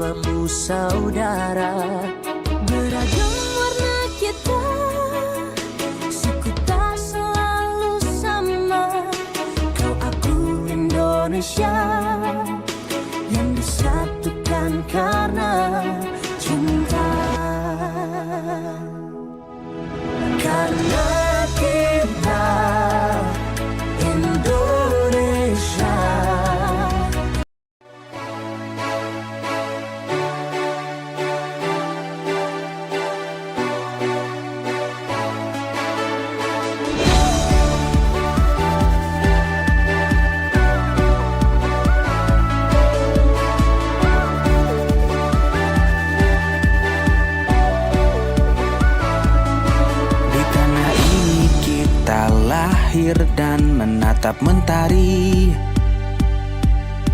bersamamu saudara. Beragam warna kita, suku tak selalu sama. Kau aku Indonesia yang disatukan karena cinta. Karena kita Indonesia. Lahir dan menatap mentari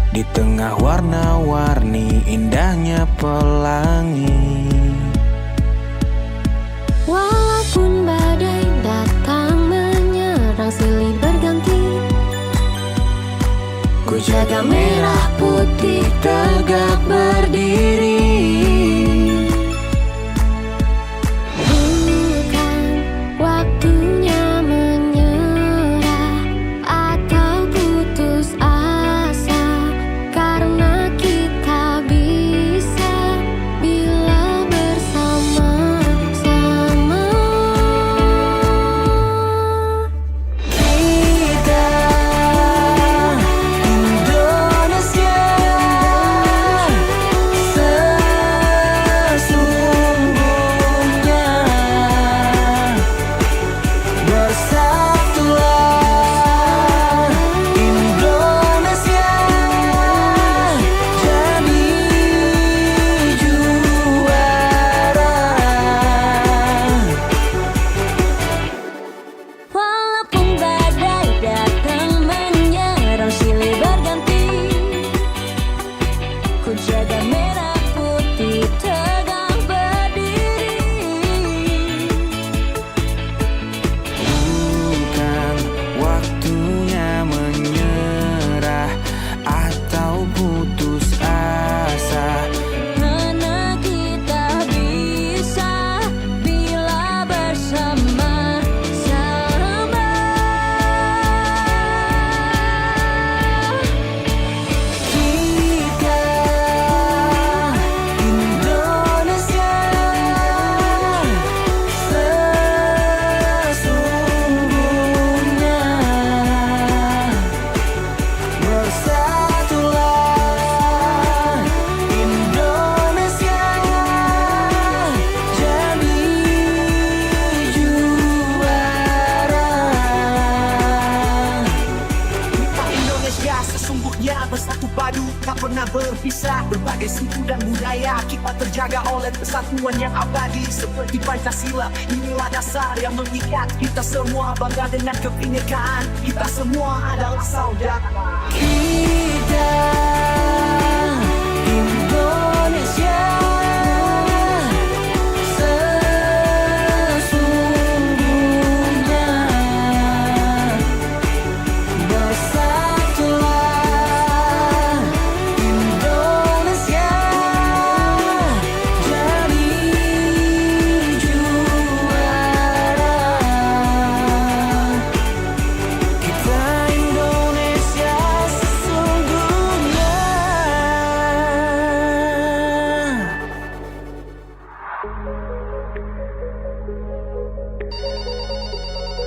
di tengah warna-warni indahnya pelangi. Walaupun badai datang menyerang silih berganti, ku jaga merah putih tegak berdiri. Bersatu padu, tak pernah berpisah. Berbagai suku dan budaya kita terjaga oleh persatuan yang abadi. Seperti Pancasila, inilah dasar yang mengikat kita semua. Bangga dengan kebinekaan, kita semua adalah saudara. Kita Indonesia.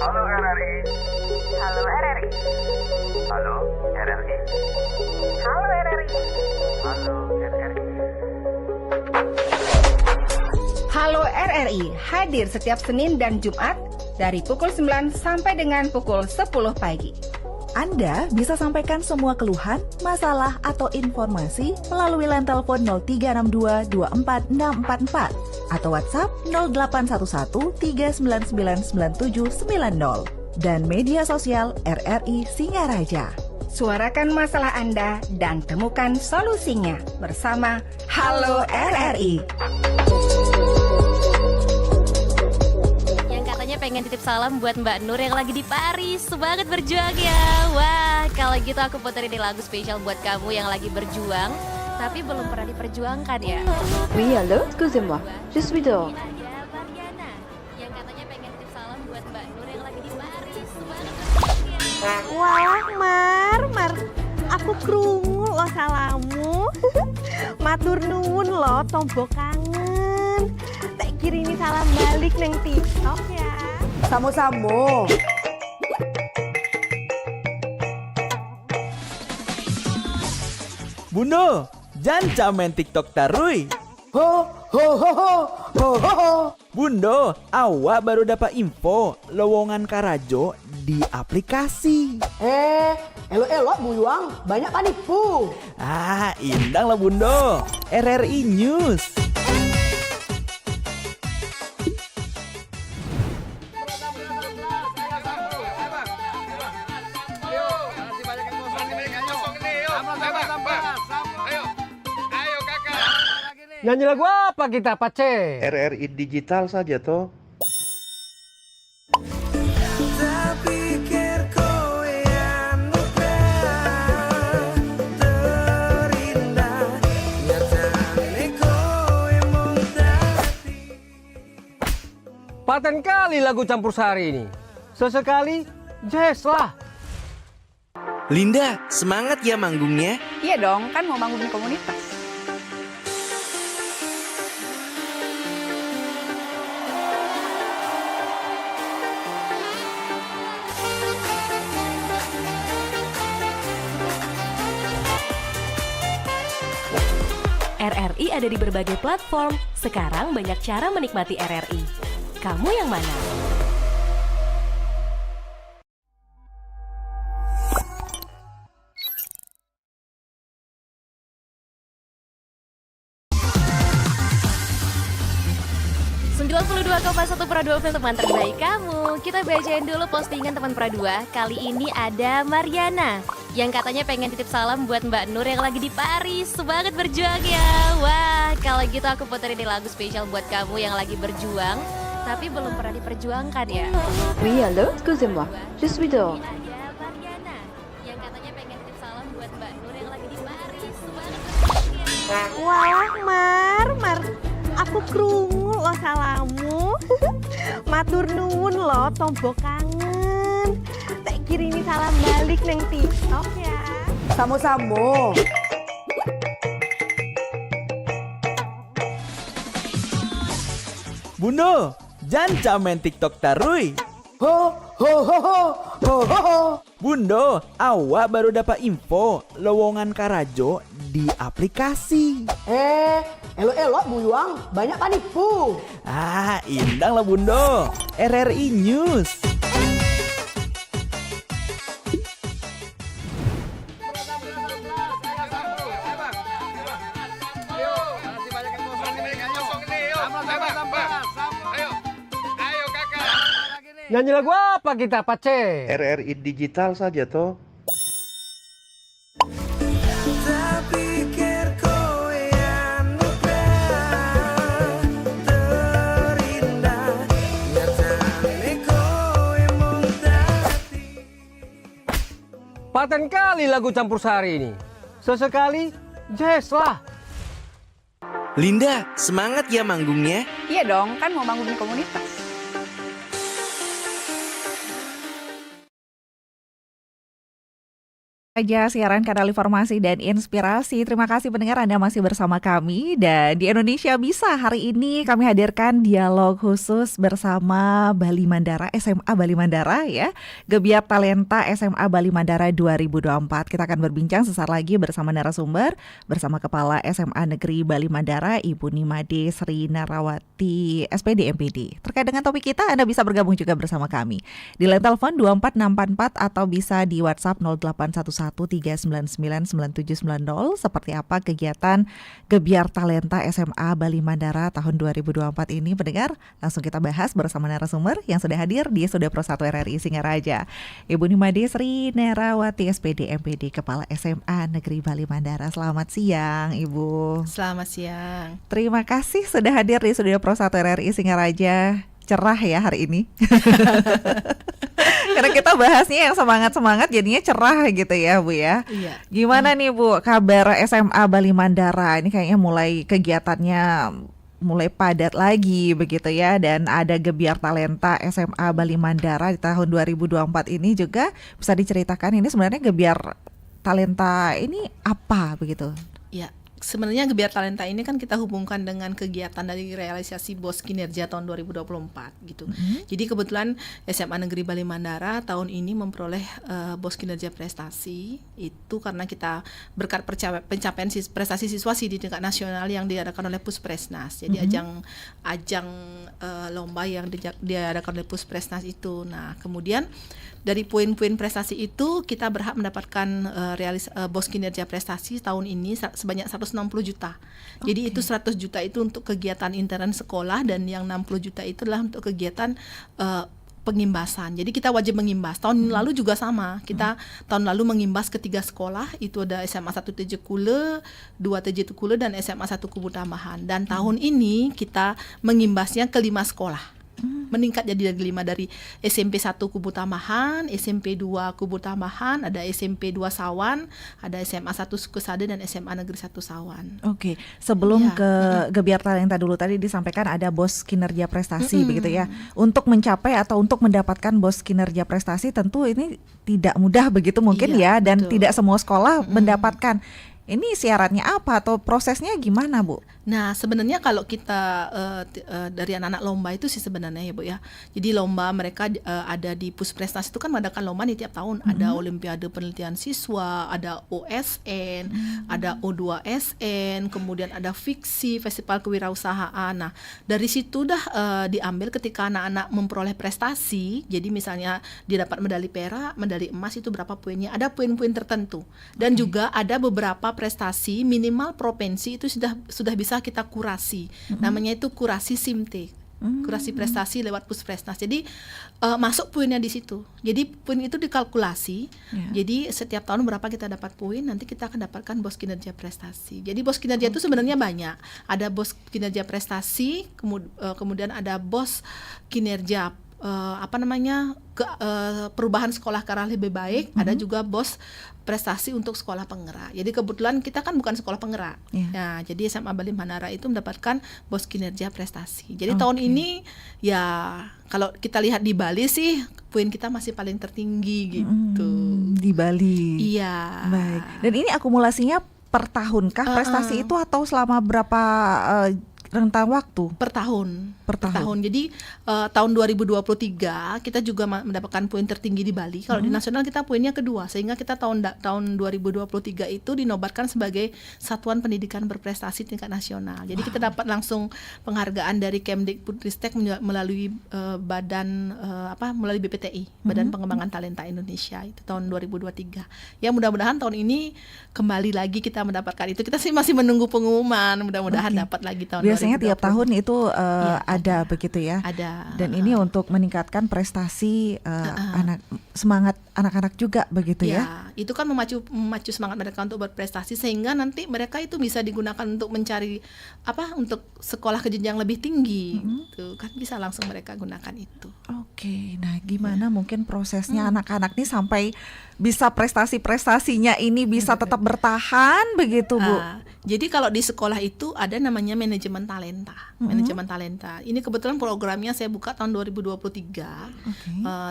Halo RRI. Halo RRI. Halo RRI. Halo RRI. Halo RRI. Halo RRI hadir setiap Senin dan Jumat dari pukul 9 sampai dengan pukul 10 pagi. Anda bisa sampaikan semua keluhan, masalah, atau informasi melalui line telepon 0362 24644 atau WhatsApp 0811 3999790 dan media sosial RRI Singaraja. Suarakan masalah Anda dan temukan solusinya bersama Halo RRI. Pengen titip salam buat Mbak Nur yang lagi di Paris. Semangat berjuang ya. Wah, kalau gitu aku puterin lagu spesial buat kamu yang lagi berjuang. tapi belum pernah diperjuangkan ya. Oui, allô, excusez-moi, je suis dehors. Ada Mariana yang katanya pengen titip salam buat Mbak Nur yang lagi di Paris. Semangat. Wah, Mar, aku krungu lo salamu. Matur nuwun lo, tombo kangen. Tak kirimi salam balik neng TikTok ya. Samo-samo. Bundo, jangan main TikTok tarui. Ho ho ho ho ho ho ho. Bundo, awak baru dapat info lowongan Karajo di aplikasi. Elok-elok buyuang, banyak panipu. Indang lah Bundo. RRI News. Nyanyi lagu apa kita, Pace? RRI digital saja toh. Paten kali lagu campur sari ini. Sesekali jazz lah. Linda, semangat ya manggungnya. Iya dong, kan mau manggung di komunitas. RRI ada di berbagai platform. Sekarang banyak cara menikmati RRI. Kamu yang mana? satu Pro 2 film teman terbaik kamu. Kita bacain dulu postingan teman Pro 2. Kali ini ada Mariana yang katanya pengen titip salam buat Mbak Nur yang lagi di Paris. Semangat berjuang ya. Wah, kalau gitu aku puterin nih lagu spesial buat kamu yang lagi berjuang tapi belum pernah diperjuangkan ya. Oui, allô, excusez-moi, je suis dehors. Ada Mariana yang katanya pengen titip salam buat Mbak Nur yang lagi di Paris. Semangat berjuang ya. Wah, Mar, aku krungu lo salamu. Matur nuwun lo, tombo kangen. Tak kirimi salam balik neng TikTok ya. Samo-samo. Bundo, jangan main TikTok tarui. Ho ho ho ho ho ho ho. Bundo, awak baru dapat info lowongan Karajo di aplikasi. Elok-elok buyuang, banyak panipu. Indang lah Bundo. RRI News. Nyanyi lagu apa kita, Pace? RRI digital saja toh. Paten kali lagu campur sari ini. Sesekali jazz lah. Linda, semangat ya manggungnya. Iya dong, kan mau manggung di komunitas. Aja siaran kanal informasi dan inspirasi. Terima kasih pendengar Anda masih bersama kami. Dan di Indonesia Bisa hari ini kami hadirkan dialog khusus bersama Bali Mandara, SMA Bali Mandara ya. Gebiar Talenta SMA Bali Mandara 2024. Kita akan berbincang sesaat lagi bersama narasumber, bersama Kepala SMA Negeri Bali Mandara Ibu Nimade Sri Narawati SPD MPD. Terkait dengan topik kita, Anda bisa bergabung juga bersama kami di line telepon 24644 atau bisa di WhatsApp 081139999790. Seperti apa kegiatan Gebiar Talenta SMA Bali Mandara tahun 2024 ini, pendengar? Langsung kita bahas bersama narasumber yang sudah hadir di Studio Pro 1 RRI Singaraja, Ibu Nimade Sri Narawati SPD MPD, Kepala SMA Negeri Bali Mandara. Selamat siang Ibu. Selamat siang. Terima kasih sudah hadir di Studio Pro 1 RRI Singaraja. cerah ya hari ini. Karena kita bahasnya yang semangat-semangat jadinya cerah gitu ya Bu ya. Iya. Gimana nih Bu kabar SMA Bali Mandara? Ini kayaknya mulai kegiatannya mulai padat lagi begitu ya, dan ada Gebiar Talenta SMA Bali Mandara di tahun 2024 ini juga. Bisa diceritakan ini sebenarnya Gebiar Talenta ini apa begitu? Ya, sebenarnya Gebiar Talenta ini kan kita hubungkan dengan kegiatan dari realisasi BOS Kinerja tahun 2024 gitu. Jadi kebetulan SMA Negeri Bali Mandara tahun ini memperoleh BOS Kinerja Prestasi itu karena kita berkat pencapaian prestasi siswa di tingkat nasional yang diadakan oleh Puspresnas. Jadi ajang lomba yang diadakan oleh Puspresnas itu. Nah, kemudian dari poin-poin prestasi itu kita berhak mendapatkan BOS Kinerja Prestasi tahun ini sebanyak 160 juta. Jadi itu 100 juta itu untuk kegiatan intern sekolah dan yang 60 juta itu adalah untuk kegiatan pengimbasan. Jadi kita wajib mengimbas. Tahun lalu juga sama. Kita tahun lalu mengimbas ke 3 sekolah. Itu ada SMA 1 Tejekule, 2 Tejetukule dan SMA 1 Kubu Tambahan. Dan tahun ini kita mengimbasnya ke 5 sekolah. Meningkat jadi dari 5 dari SMP 1 Kubu Tambahan, SMP 2 Kubu Tambahan, ada SMP 2 Sawan, ada SMA 1 Sukesade dan SMA Negeri 1 Sawan. Oke, sebelum ke Gebiar Talenta dulu tadi disampaikan ada BOS Kinerja Prestasi begitu ya. Untuk mencapai atau untuk mendapatkan BOS Kinerja Prestasi tentu ini tidak mudah begitu mungkin ya, dan tidak semua sekolah mendapatkan. Ini syaratnya apa atau prosesnya gimana Bu? Nah sebenarnya kalau kita dari anak-anak lomba itu sih sebenarnya ya Bu ya. Jadi lomba mereka ada di Puspresnas itu kan mengadakan lomba nih tiap tahun. Ada Olimpiade Penelitian Siswa, ada OSN, ada O2SN, kemudian ada Fiksi, Festival Kewirausahaan. Nah dari situ dah diambil ketika anak-anak memperoleh prestasi. Jadi misalnya dia dapat medali perak, medali emas itu berapa poinnya. Ada poin-poin tertentu. Dan juga ada beberapa prestasi minimal provinsi itu sudah bisa kita kurasi. Namanya itu kurasi SIMTE. Kurasi prestasi lewat Puspresnas. Jadi masuk poinnya di situ. Jadi poin itu dikalkulasi. Jadi setiap tahun berapa kita dapat poin, nanti kita akan dapatkan BOS Kinerja Prestasi. Jadi BOS Kinerja itu sebenarnya banyak. Ada BOS Kinerja Prestasi, kemudian ada BOS Kinerja perubahan sekolah ke arah lebih baik. Ada juga BOS Prestasi untuk sekolah penggerak. Jadi kebetulan kita kan bukan sekolah penggerak. Nah, jadi SMA Bali Mandara itu mendapatkan BOS Kinerja Prestasi. Jadi tahun ini ya kalau kita lihat di Bali sih poin kita masih paling tertinggi gitu. Di Bali. Iya. Baik. Dan ini akumulasinya per tahunkah prestasi itu atau selama berapa rentang waktu? Per tahun. Jadi tahun 2023 kita juga mendapatkan poin tertinggi di Bali. Kalau di nasional kita poinnya kedua, sehingga kita tahun 2023 itu dinobatkan sebagai Satuan Pendidikan Berprestasi tingkat nasional. Jadi kita dapat langsung penghargaan dari Kemdikbudristek melalui melalui BPTI, Badan Pengembangan Talenta Indonesia itu tahun 2023. Ya mudah-mudahan tahun ini kembali lagi kita mendapatkan itu. Kita sih masih menunggu pengumuman, mudah-mudahan dapat lagi tahun biasanya 2020. Tiap tahun itu ada begitu ya. Ada. Dan ini untuk meningkatkan prestasi semangat anak-anak juga begitu ya. Itu kan memacu semangat mereka untuk berprestasi sehingga nanti mereka itu bisa digunakan untuk mencari untuk sekolah ke jenjang lebih tinggi. Gitu kan bisa langsung mereka gunakan itu. Oke, nah gimana mungkin prosesnya anak-anak nih sampai bisa prestasinya ini bisa tetap bertahan begitu Bu? Jadi kalau di sekolah itu ada namanya manajemen talenta. Manajemen talenta. Ini kebetulan programnya saya buka tahun 2023.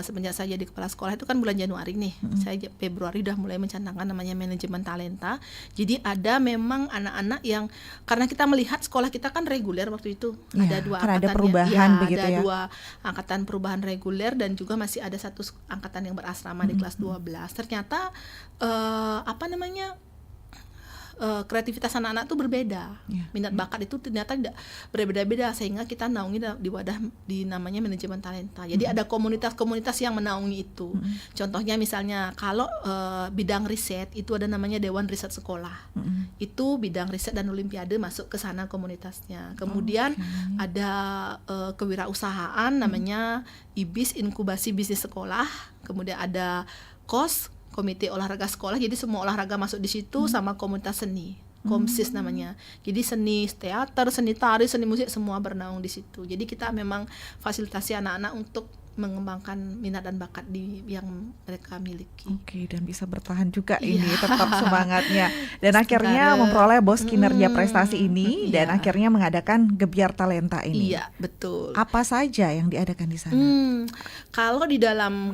Semenjak saya jadi kepala sekolah itu kan bulan Januari nih. Saya Februari udah mulai mencanangkan namanya manajemen talenta. Jadi ada memang anak-anak yang karena kita melihat sekolah kita kan reguler waktu itu. Ada dua angkatan. Ada perubahan begitu ada ya. Dua angkatan perubahan reguler dan juga masih ada satu angkatan yang berasrama di kelas 12. Ternyata kreativitas anak-anak itu berbeda, minat bakat itu ternyata tidak berbeda-beda sehingga kita naungi di wadah di namanya manajemen talenta. Jadi ada komunitas-komunitas yang menaungi itu. Contohnya misalnya kalau bidang riset itu ada namanya Dewan Riset Sekolah. Itu bidang riset dan olimpiade masuk ke sana komunitasnya. Kemudian ada kewirausahaan namanya IBIS, Inkubasi Bisnis Sekolah. Kemudian ada KOS, Komite Olahraga Sekolah, jadi semua olahraga masuk di situ sama komunitas seni. Komsis namanya. Jadi seni teater, seni tari, seni musik semua bernaung di situ. Jadi kita memang fasilitasi anak-anak untuk mengembangkan minat dan bakat yang mereka miliki. Oke, dan bisa bertahan juga ini Iya. tetap semangatnya. Dan akhirnya memperoleh bos kinerja prestasi ini dan akhirnya mengadakan Gebyar Talenta ini. Iya, betul. Apa saja yang diadakan di sana? Kalau di dalam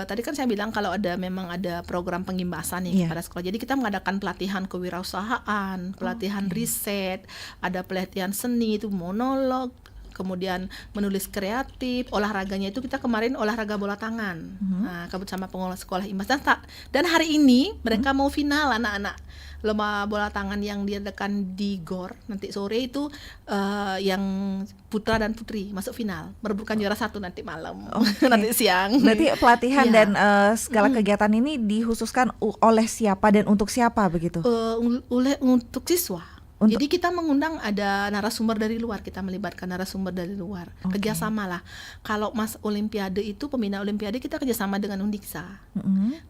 tadi kan saya bilang kalau memang ada program pengimbasan nih pada sekolah. Jadi kita mengadakan pelatihan kewirausahaan, pelatihan riset, ada pelatihan seni itu monolog, kemudian menulis kreatif, olahraganya itu kita kemarin olahraga bola tangan, sama pengelola sekolah Imbas. Dan hari ini mereka mau final anak-anak lomba bola tangan yang diadakan di GOR nanti sore itu yang putra dan putri masuk final, merebutkan juara 1 nanti malam, nanti siang. Berarti pelatihan dan segala kegiatan ini dikhususkan oleh siapa dan untuk siapa begitu? Untuk siswa. Jadi kita mengundang ada narasumber dari luar, kita melibatkan narasumber dari luar, kerjasama lah. Kalau Olimpiade itu pembina Olimpiade kita kerjasama dengan Undiksa.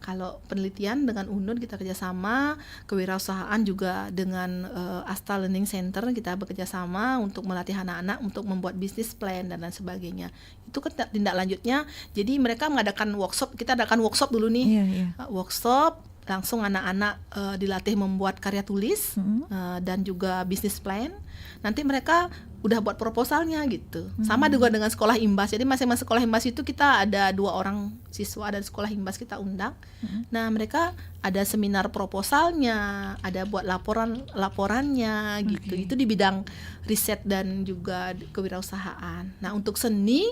Kalau penelitian dengan UNUN kita kerjasama, kewirausahaan juga dengan Asta Learning Center kita bekerjasama untuk melatih anak-anak untuk membuat bisnis plan dan lain sebagainya. Itu kan tindak lanjutnya. Jadi mereka mengadakan workshop, kita adakan workshop dulu nih, workshop. Langsung anak-anak dilatih membuat karya tulis dan juga bisnis plan. Nanti mereka udah buat proposalnya gitu. Sama juga dengan sekolah Imbas. Jadi masing-masing sekolah Imbas itu kita ada 2 orang siswa dari sekolah Imbas kita undang. Nah mereka ada seminar proposalnya, ada buat laporannya gitu. Itu di bidang riset dan juga kewirausahaan. Nah untuk seni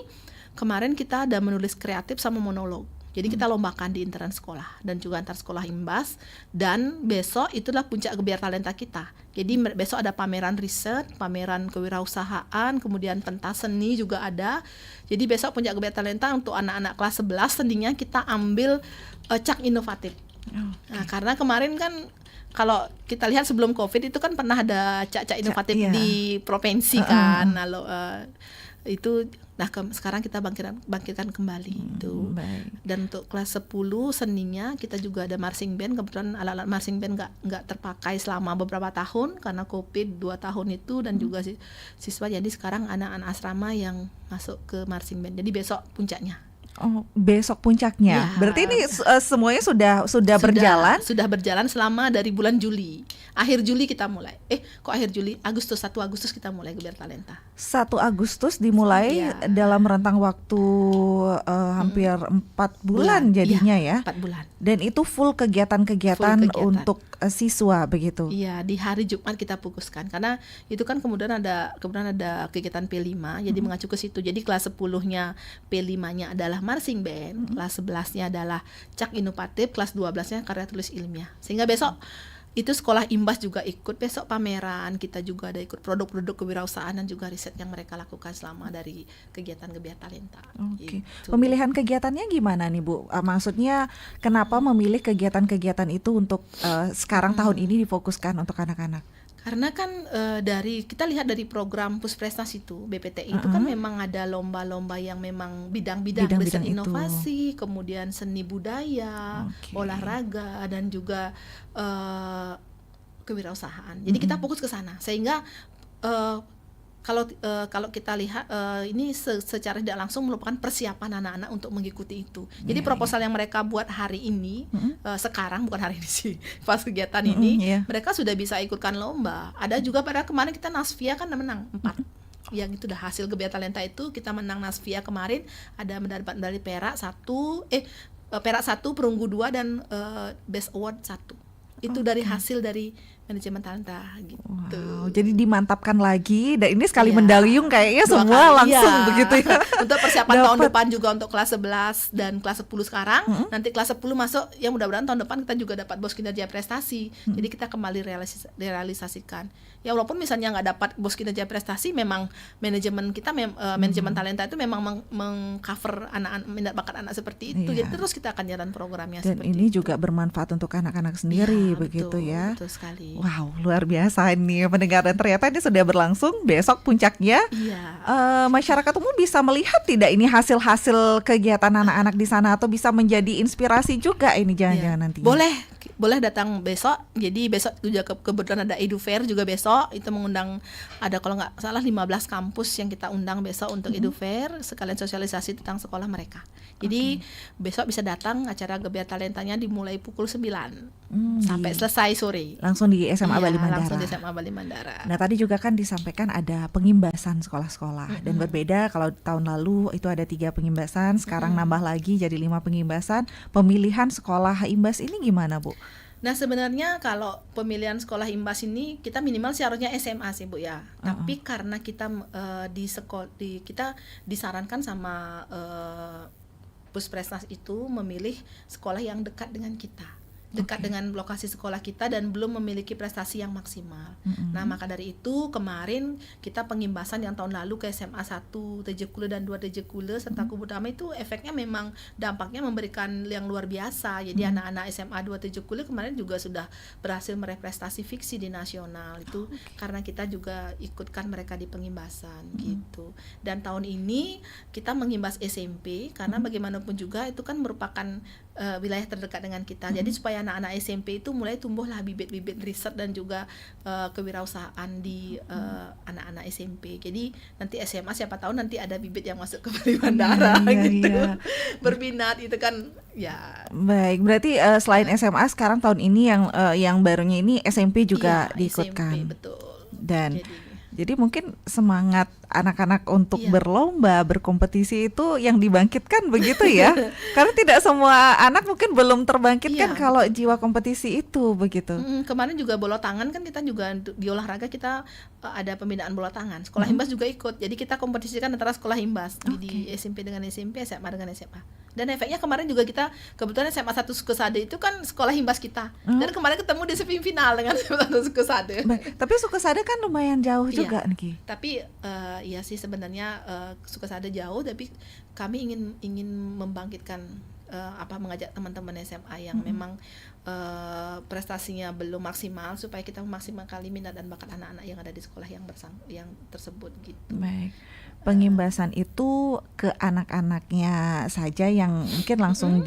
kemarin kita ada menulis kreatif sama monolog. Jadi kita lombakan di internal sekolah dan juga antar sekolah Imbas. Dan besok itulah puncak Gebyar Talenta kita. Jadi besok ada pameran riset, pameran kewirausahaan, kemudian pentas seni juga ada. Jadi besok puncak Gebyar Talenta untuk anak-anak kelas 11 seninya kita ambil cak inovatif. Nah, karena kemarin kan kalau kita lihat sebelum COVID itu kan pernah ada cak inovatif di provinsi kan. Lalu itu sekarang kita bangkitkan kembali itu. Dan untuk kelas 10 seninya kita juga ada marching band. Kebetulan alat-alat marching band nggak terpakai selama beberapa tahun karena COVID 2 tahun itu dan juga siswa. Jadi sekarang anak-anak asrama yang masuk ke marching band. Jadi besok puncaknya. Oh, besok puncaknya. Berarti ini semuanya sudah berjalan? Sudah berjalan selama dari bulan Juli. Akhir Juli kita mulai. Kok akhir Juli? 1 Agustus kita mulai Gebyar Talenta. 1 Agustus dimulai dalam rentang waktu hampir 4 bulan jadinya ya. 4 bulan. Dan itu full kegiatan untuk siswa begitu. Iya, di hari Jumat kita fokuskan karena itu kan kemudian ada kegiatan P5 jadi mengacu ke situ. Jadi kelas 10-nya P5-nya adalah marching band, kelas 11-nya adalah cak inovatif, kelas 12-nya karya tulis ilmiah. Sehingga besok itu sekolah Imbas juga ikut, besok pameran, kita juga ada ikut produk-produk kewirausahaan dan juga riset yang mereka lakukan selama dari kegiatan Gebyar Talenta. Gitu. Pemilihan kegiatannya gimana nih Bu? Maksudnya kenapa memilih kegiatan-kegiatan itu untuk sekarang tahun ini difokuskan untuk anak-anak? Karena kan dari kita lihat dari program Pusprestasi itu BPTI itu kan memang ada lomba-lomba yang memang bidang-bidang riset inovasi, kemudian seni budaya, olahraga dan juga kewirausahaan. Jadi kita fokus ke sana sehingga kalau kita lihat ini secara tidak langsung merupakan persiapan anak-anak untuk mengikuti itu. Jadi proposal yang mereka buat hari ini sekarang bukan hari ini sih pas kegiatan ini mereka sudah bisa ikutkan lomba. Ada juga pada kemarin kita Nasvia kan menang 4. Yang itu udah hasil Gebyar Talenta itu kita menang Nasvia kemarin ada mendapat medali perak 1, perak 1, perunggu 2 dan best award 1. Itu dari hasil dari manajemen talenta gitu. Wow, jadi dimantapkan lagi dan ini sekali mendaliung kayaknya semua langsung begitu ya. Untuk persiapan tahun depan juga untuk kelas 11 dan kelas 10 sekarang, nanti kelas 10 masuk ya mudah-mudahan tahun depan kita juga dapat bos kinerja prestasi. Jadi kita kembali realisasikan. Ya walaupun misalnya nggak dapat bos kinerja prestasi, memang manajemen kita manajemen talenta itu memang mengcover anak-anak minat bakat anak seperti itu. Jadi terus kita akan jalan programnya dan seperti ini itu. juga bermanfaat untuk anak-anak sendiri begitu ya. Betul sekali. Wow, luar biasa nih pendengar dan ternyata ini sudah berlangsung besok puncaknya. Masyarakat umum bisa melihat tidak ini hasil-hasil kegiatan anak-anak di sana atau bisa menjadi inspirasi juga ini jangan-jangan nanti. Boleh boleh datang besok. Jadi besok juga kebetulan ada Edu Fair juga besok. Itu mengundang, ada kalau nggak salah 15 kampus yang kita undang besok untuk Edu Fair, sekalian sosialisasi tentang sekolah mereka. Jadi besok bisa datang, acara Gebiar Talentanya dimulai pukul 9 sampai selesai sore. Langsung di SMA Bali Mandara. Langsung di SMA Bali Mandara. Nah tadi juga kan disampaikan ada pengimbasan sekolah-sekolah dan berbeda kalau tahun lalu itu ada 3 pengimbasan, sekarang nambah lagi jadi 5 pengimbasan. Pemilihan sekolah imbas ini gimana Bu? Nah sebenarnya kalau pemilihan sekolah imbas ini kita minimal sih harusnya SMA sih Bu ya. Tapi karena kita kita disarankan sama Puspresnas itu memilih sekolah yang dekat dengan kita, dekat dengan lokasi sekolah kita dan belum memiliki prestasi yang maksimal. Nah maka dari itu kemarin kita pengimbasan yang tahun lalu ke SMA 1 Tejekule dan 2 Tejekule serta Kubu Damai itu efeknya memang dampaknya memberikan yang luar biasa. Jadi anak-anak SMA 2 Tejekule kemarin juga sudah berhasil meraih prestasi fiksi di nasional itu karena kita juga ikutkan mereka di pengimbasan gitu. Dan tahun ini kita mengimbas SMP karena bagaimanapun juga itu kan merupakan wilayah terdekat dengan kita. Jadi supaya anak-anak SMP itu mulai tumbuhlah bibit-bibit riset dan juga kewirausahaan di anak-anak SMP. Jadi nanti SMA siapa tahu nanti ada bibit yang masuk ke Bali Mandara gitu. Berminat itu kan ya. Baik, berarti selain SMA sekarang tahun ini yang barunya ini SMP juga diikutkan. SMP, betul. Dan jadi mungkin semangat anak-anak untuk berlomba, berkompetisi itu yang dibangkitkan begitu ya. Karena tidak semua anak mungkin belum terbangkitkan kalau jiwa kompetisi itu begitu. Kemarin juga bola tangan kan kita juga di olahraga kita ada pembinaan bola tangan. Sekolah Himbas juga ikut. Jadi kita kompetisikan antara sekolah Himbas di SMP dengan SMP, SMA dengan SMA. Dan efeknya kemarin juga kita kebetulan SMA 1 Sukesade itu kan sekolah Himbas kita. Dan kemarin ketemu di semifinal dengan SMA 1 Sukesade. Tapi Sukesade kan lumayan jauh juga nih. Tapi iya sih sebenarnya Sukesade jauh, tapi kami ingin membangkitkan mengajak teman-teman SMA yang memang prestasinya belum maksimal supaya kita memaksimalkan minat dan bakat anak-anak yang ada di sekolah yang tersebut gitu. Baik. Pengimbasan itu ke anak-anaknya saja yang mungkin langsung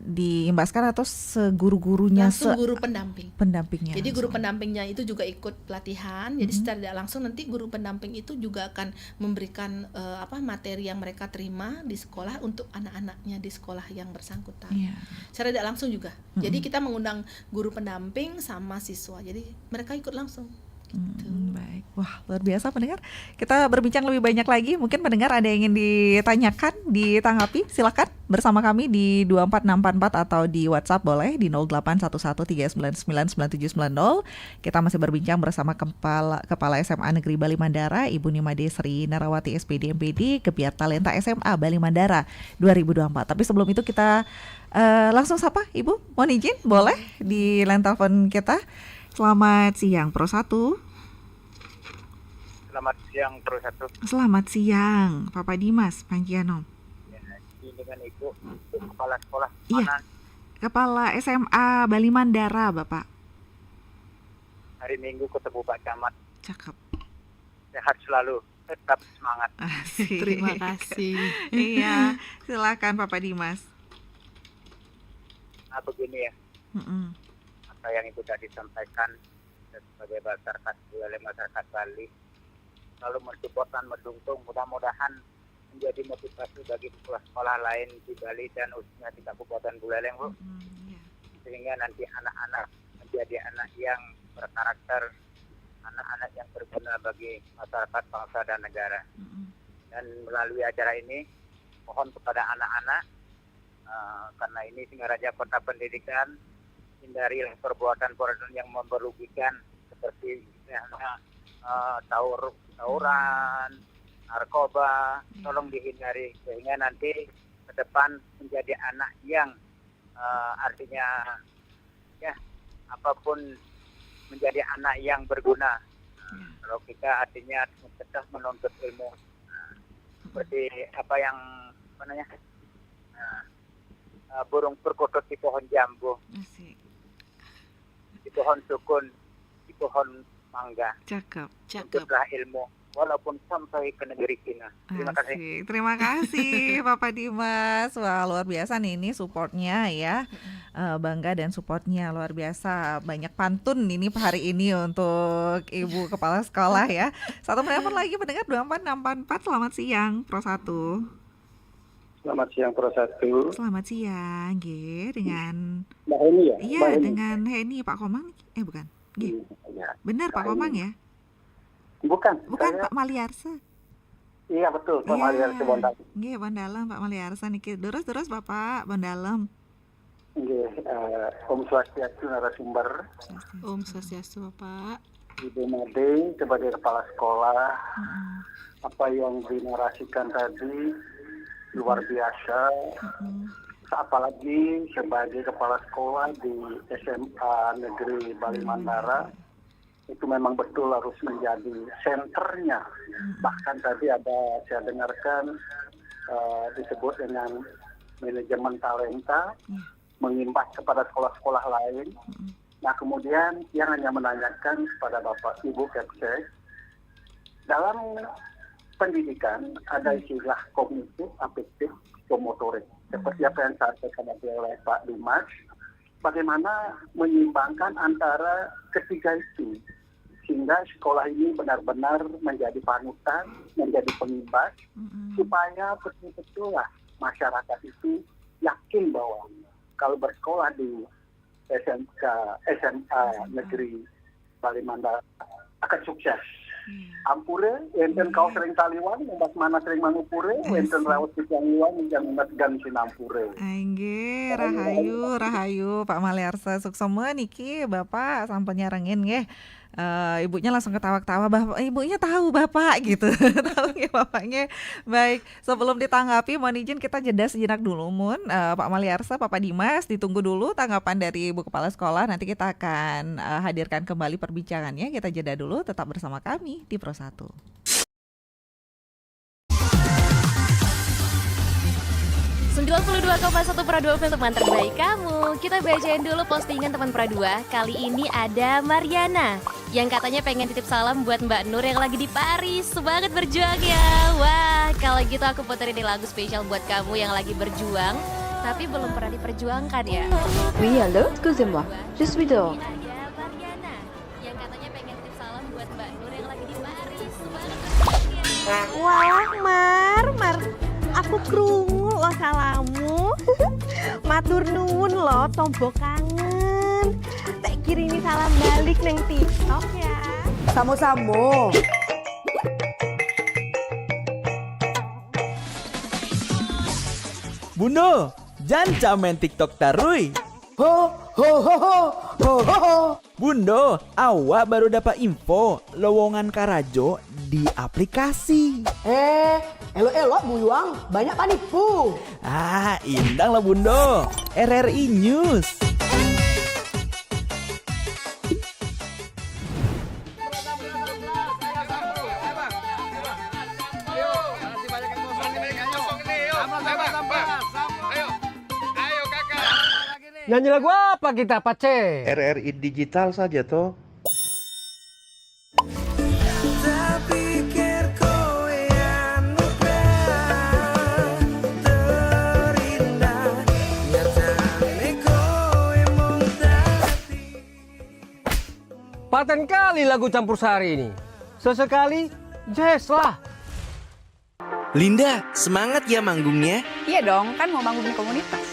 diimbaskan atau seguru-gurunya langsung guru pendampingnya. Jadi langsung. Guru pendampingnya itu juga ikut pelatihan. Jadi secara tidak langsung nanti guru pendamping itu juga akan memberikan materi yang mereka terima di sekolah untuk anak-anaknya di sekolah yang bersangkutan. Secara tidak langsung juga. Jadi kita mengundang guru pendamping sama siswa. Jadi mereka ikut langsung. Baik, wah luar biasa pendengar. Kita berbincang lebih banyak lagi. Mungkin pendengar ada yang ingin ditanyakan, ditanggapi, silakan bersama kami di 24644 atau di WhatsApp boleh di 0811399790. Kita masih berbincang bersama Kepala SMA Negeri Bali Mandara, Ibu Nimade Sri Narawati SPD MPD, Gebiar Talenta SMA Bali Mandara 2024. Tapi sebelum itu kita langsung sapa Ibu. Mohon izin boleh di line telepon kita. Selamat siang Pro 1. Selamat siang Pro 1. Selamat siang Papa Dimas Panjiano. Ini dengan Ibu kepala sekolah mana? Iya. Kepala SMA Bali Mandara Bapak. Hari Minggu ketemu Pak Camat. Cakep. Sehat selalu, tetap semangat. Terima kasih. Iya, silakan Papa Dimas. Nah begini ya. Apa yang itu sudah disampaikan sebagai masyarakat Bali lalu mensupport dan mendukung, mudah-mudahan menjadi motivasi bagi sekolah-sekolah lain di Bali dan khususnya di Kabupaten Buleleng Bu. Sehingga nanti anak-anak menjadi anak yang berkarakter, anak-anak yang berguna bagi masyarakat, bangsa dan negara. Dan melalui acara ini mohon kepada anak-anak karena ini Singaraja Kota Pendidikan, hindari perbuatan-perbuatan yang merugikan seperti tawuran, narkoba, tolong dihindari sehingga nanti ke depan menjadi anak yang artinya ya apapun menjadi anak yang berguna. Kalau kita artinya tetap menuntut ilmu seperti apa yang burung perkutut di pohon jambu. Di pohon sukun, di pohon mangga. Cakep. Tuntutlah ilmu walaupun sampai ke negeri Cina. Terima kasih. Asik. Terima kasih Bapak Dimas. Wah, luar biasa nih ini supportnya ya. Bangga dan supportnya luar biasa. Banyak pantun ini hari ini untuk Ibu Kepala Sekolah ya. Satu menelpon lagi pendengar 24644. Selamat siang Pro 1. Selamat siang Pro 1. Selamat siang, G, dengan Mbak Heni ya? Iya, Mbak Heni. dengan Heni Pak Komang. Bukan. G. Ya. Benar Pak Komang ya? Bukan. Bukan saya- Pak Maliarsa. Iya betul, Pak Maliarsa Bondalam. Nggih, Bondalam Pak Maliarsa niki. Terus Bapak Bondalam. Nggih, Om Swastiastu narasumber. Om Swastiastu Bapak. Ibu Made sebagai kepala sekolah. Apa yang dinarasikan tadi luar biasa. Apalagi sebagai kepala sekolah di SMA Negeri Bali Mandara, itu memang betul harus menjadi senternya. Bahkan tadi ada saya dengarkan disebut dengan manajemen talenta, mengimbas kepada sekolah-sekolah lain. Nah kemudian yang hanya menanyakan kepada Bapak Ibu Kepsek, dalam pendidikan ada istilah kognitif, afektif, psikomotorik. Seperti apa yang disampaikan oleh Pak Dimas, bagaimana menyimbangkan antara ketiga itu sehingga sekolah ini benar-benar menjadi panutan, menjadi pengimbas, supaya betul-betul lah masyarakat itu yakin bahwa kalau bersekolah di SMA Negeri Bali Mandara akan sukses. Ampure, enten kau sering taliwan, membas mana sering mangupure, enten rawat yang luang, yang gan sinampure. Nggih, rahayu Pak Maliarsa suksema niki Bapak sampenya rengin nggih. Ibunya langsung ketawa-ketawa, ibunya tahu Bapak gitu. Tahu nggih Bapaknya. Baik, sebelum ditanggapi mohon izin kita jeda sejenak dulu Mun. Pak Maliarsa, Bapak Dimas ditunggu dulu tanggapan dari Ibu Kepala Sekolah. Nanti kita akan hadirkan kembali perbincangannya. Kita jeda dulu, tetap bersama kami di Pro 1. 92,1 Pro 2 film teman terbaik kamu. Kita bacain dulu postingan teman Pro 2. Kali ini ada Mariana yang katanya pengen titip salam buat Mbak Nur yang lagi di Paris. Semangat berjuang ya. Wah, kalau gitu aku puterin lagu spesial buat kamu yang lagi berjuang tapi belum pernah diperjuangkan ya. Oui, allô, excusez-moi. Je suis dehors. Ada Mariana yang katanya pengen titip salam buat Mbak Nur yang lagi di Paris. Semangat berjuang ya. Wah, Mar, aku krungu lo salamu. Matur nuwun lo tombok kangen. Tak kirimi salam balik neng TikTok ya. Samo-samo. Bundo, jangan main TikTok tarui. Ho ho ho ho ho ho ho. Bundo, awak baru dapat info lowongan Karajo di aplikasi. Elok-elok buyuang, banyak panipu. Indang lah Bundo. RRI News. Nyanyi lagu apa kita, Pace? RRI digital saja toh. Paten kali lagu campur sari ini. Sesekali jazz lah. Linda, semangat ya manggungnya. Iya dong, kan mau bangun komunitas.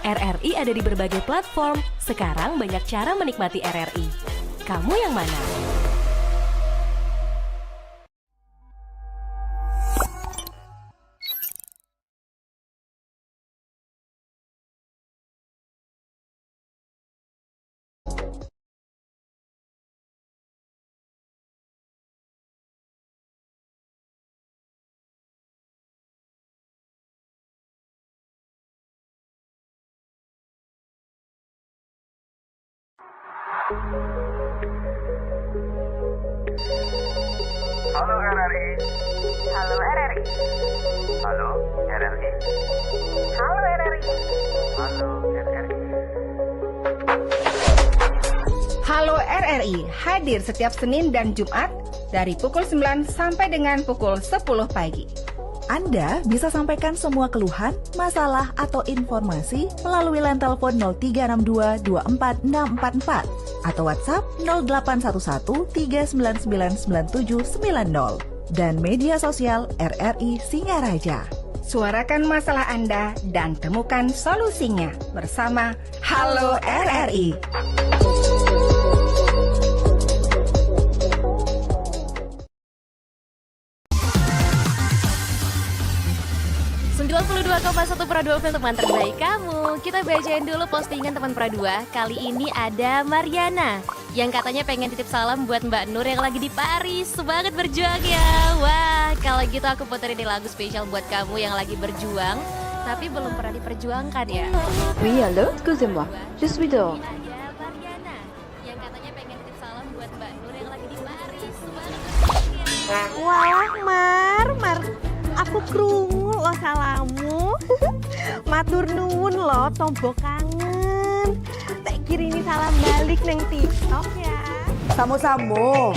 RRI ada di berbagai platform. Sekarang banyak cara menikmati RRI. Kamu yang mana? Halo RRI. Halo RRI. Halo RRI. Halo RRI. Halo RRI. Halo RRI hadir setiap Senin dan Jumat dari pukul 9 sampai dengan pukul 10 pagi. Anda bisa sampaikan semua keluhan, masalah, atau informasi melalui line telepon 0362 24644 atau WhatsApp 0811 399 9790 dan media sosial RRI Singaraja. Suarakan masalah Anda dan temukan solusinya bersama Halo RRI. 92,1 Pro 2 teman terbaik kamu. Kita bacain dulu postingan teman Pro 2. Kali ini ada Mariana yang katanya pengen titip salam buat Mbak Nur yang lagi di Paris. Semangat berjuang ya. Wah, kalau gitu aku puterin lagu spesial buat kamu yang lagi berjuang tapi belum pernah diperjuangkan ya. Oui, allô, excusez-moi, je suis dehors. Ada Mariana yang katanya pengen titip salam buat Mbak Nur yang lagi di Paris. Semangat berjuang ya. Wah, Mar, aku krungu lo salamu. Matur nuwun lo tombo kangen. Tak kirimi salam balik neng TikTok ya. Samo-samo.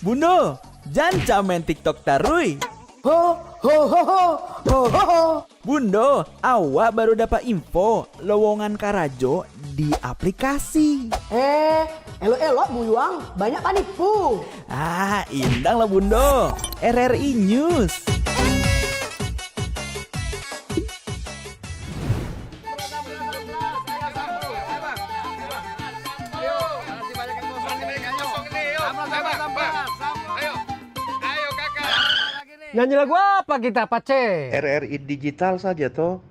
Bundo, jangan main TikTok tarui. Ho ho ho ho ho ho ho. Bundo, awak baru dapat info lowongan Karajo di aplikasi. Elok-elok buyuang, banyak panipu. Ah, indang lah Bundo. RRI News. Nyanyi lagu apa kita, Pace? RRI digital saja toh.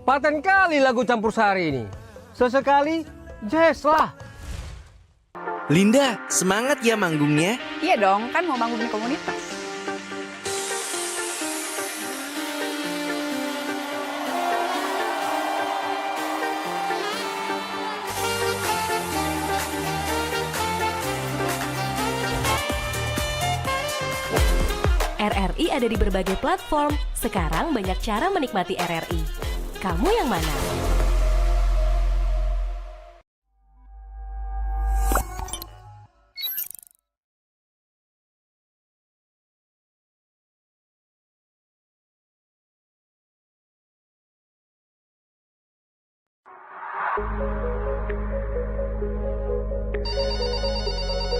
Paten kali lagu campur sari ini. Sesekali jazz lah. Linda, semangat ya manggungnya. Iya dong, kan mau bangun komunitas. RRI ada di berbagai platform. Sekarang banyak cara menikmati RRI. Kamu yang mana?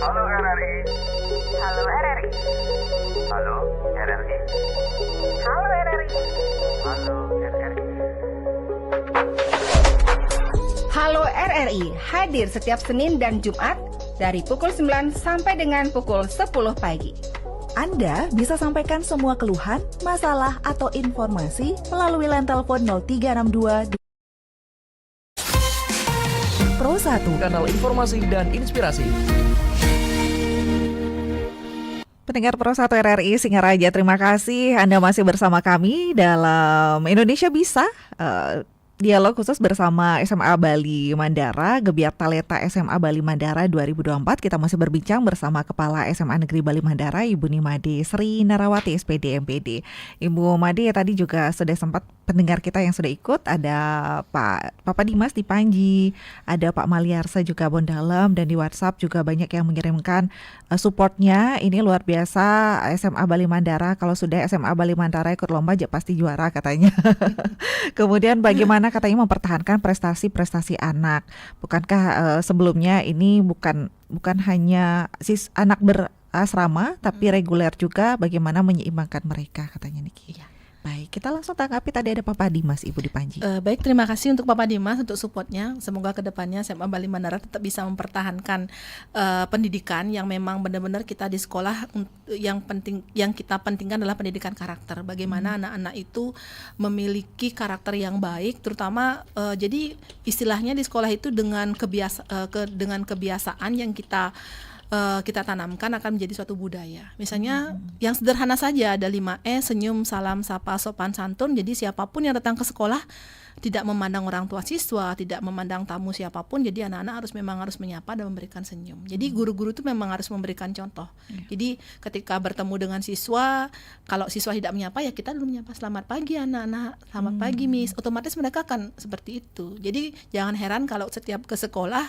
Halo RRI. Halo RRI. Halo RRI. Halo RRI. Halo RRI. Halo RRI hadir setiap Senin dan Jumat dari pukul 9 sampai dengan pukul 10 pagi. Anda bisa sampaikan semua keluhan, masalah, atau informasi melalui line telepon 0362 Pro 1, kanal informasi dan inspirasi. Pendengar Pro 1 RRI Singaraja, terima kasih Anda masih bersama kami dalam Indonesia Bisa. Dialog khusus bersama SMA Bali Mandara, Gebiar Talenta SMA Bali Mandara 2024. Kita masih berbincang bersama Kepala SMA Negeri Bali Mandara, Ibu Nimade Sri Narawati SPD MPD. Ibu Made tadi juga sudah sempat pendengar kita yang sudah ikut, ada Papa Dimas di Panji, ada Pak Maliarsa juga Bondalem, dan di WhatsApp juga banyak yang mengirimkan supportnya. Ini luar biasa SMA Bali Mandara, kalau sudah SMA Bali Mandara ikut lomba pasti juara katanya. Kemudian bagaimana katanya mempertahankan prestasi-prestasi anak. Bukankah sebelumnya ini bukan hanya anak berasrama tapi reguler juga, bagaimana menyeimbangkan mereka katanya Niki. Baik. kita langsung tanggapi. Tadi ada Papa Dimas, Ibu Dipanji. Baik, terima kasih untuk Papa Dimas untuk supportnya. Semoga kedepannya SMA Bali Mandara tetap bisa mempertahankan pendidikan yang memang benar-benar kita di sekolah yang kita pentingkan adalah pendidikan karakter. Bagaimana anak-anak itu memiliki karakter yang baik, terutama jadi istilahnya di sekolah itu dengan kebiasaan yang kita tanamkan akan menjadi suatu budaya. Misalnya yang sederhana saja, ada 5E, senyum, salam, sapa, sopan, santun. Jadi siapapun yang datang ke sekolah tidak memandang orang tua siswa, tidak memandang tamu siapapun. Jadi anak-anak memang harus menyapa dan memberikan senyum. Jadi guru-guru itu memang harus memberikan contoh. Jadi ketika bertemu dengan siswa, kalau siswa tidak menyapa, ya kita dulu menyapa, selamat pagi anak-anak, selamat pagi Miss. Otomatis mereka akan seperti itu. Jadi jangan heran kalau setiap ke sekolah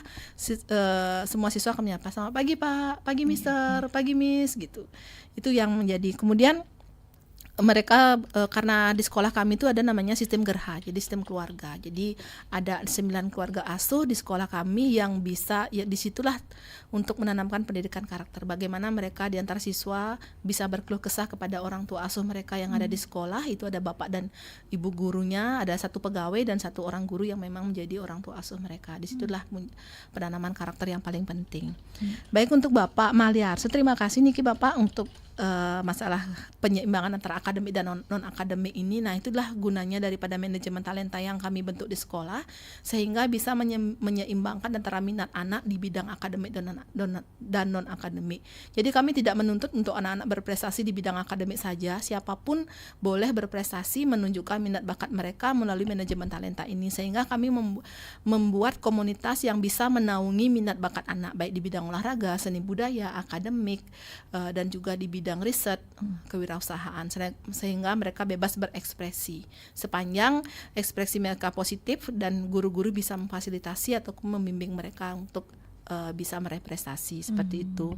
semua siswa akan menyapa, selamat pagi Pak, pagi Mister, pagi Miss gitu. Itu yang menjadi. Kemudian mereka karena di sekolah kami itu ada namanya sistem gerha, jadi sistem keluarga. Jadi ada 9 keluarga asuh di sekolah kami yang bisa, ya disitulah untuk menanamkan pendidikan karakter. Bagaimana mereka di antara siswa bisa berkeluh kesah kepada orang tua asuh mereka yang ada di sekolah. Itu ada bapak dan ibu gurunya, ada 1 pegawai dan 1 orang guru yang memang menjadi orang tua asuh mereka. Disitulah penanaman karakter yang paling penting. Baik, untuk Bapak Maliar, terima kasih Niki Bapak untuk masalah penyeimbangan antara akademik dan non-akademik ini. Nah, itulah gunanya daripada manajemen talenta yang kami bentuk di sekolah, sehingga bisa menyeimbangkan antara minat anak di bidang akademik dan non-akademik. Jadi kami tidak menuntut untuk anak-anak berprestasi di bidang akademik saja. Siapapun boleh berprestasi, menunjukkan minat bakat mereka melalui manajemen talenta ini, sehingga kami membuat komunitas yang bisa menaungi minat bakat anak, baik di bidang olahraga, seni budaya, akademik, dan juga di bidang riset, kewirausahaan, sehingga mereka bebas berekspresi sepanjang ekspresi mereka positif dan guru-guru bisa memfasilitasi atau membimbing mereka untuk bisa meraih prestasi seperti itu.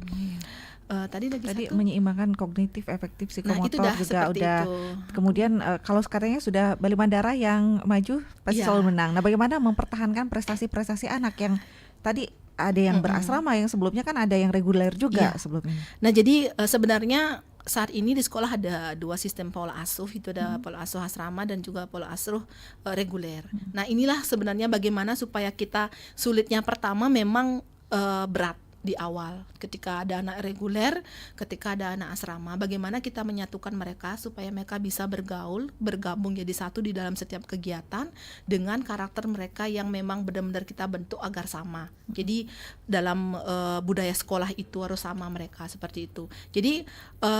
Tadi menyeimbangkan kognitif, efektif, psikomotor, itu juga udah itu. Kemudian kalau katanya sudah Bali Mandara yang maju pasti selalu menang. Nah, bagaimana mempertahankan prestasi-prestasi anak yang tadi ada yang berasrama, yang sebelumnya kan ada yang reguler juga sebelumnya. Nah, jadi sebenarnya saat ini di sekolah ada 2 sistem pola asuh, itu ada pola asuh asrama dan juga pola asuh reguler. Nah, inilah sebenarnya bagaimana supaya kita, sulitnya pertama memang berat di awal ketika ada anak reguler, ketika ada anak asrama, bagaimana kita menyatukan mereka supaya mereka bisa bergaul, bergabung jadi satu di dalam setiap kegiatan dengan karakter mereka yang memang benar-benar kita bentuk agar sama. Jadi dalam budaya sekolah itu harus sama mereka, seperti itu. Jadi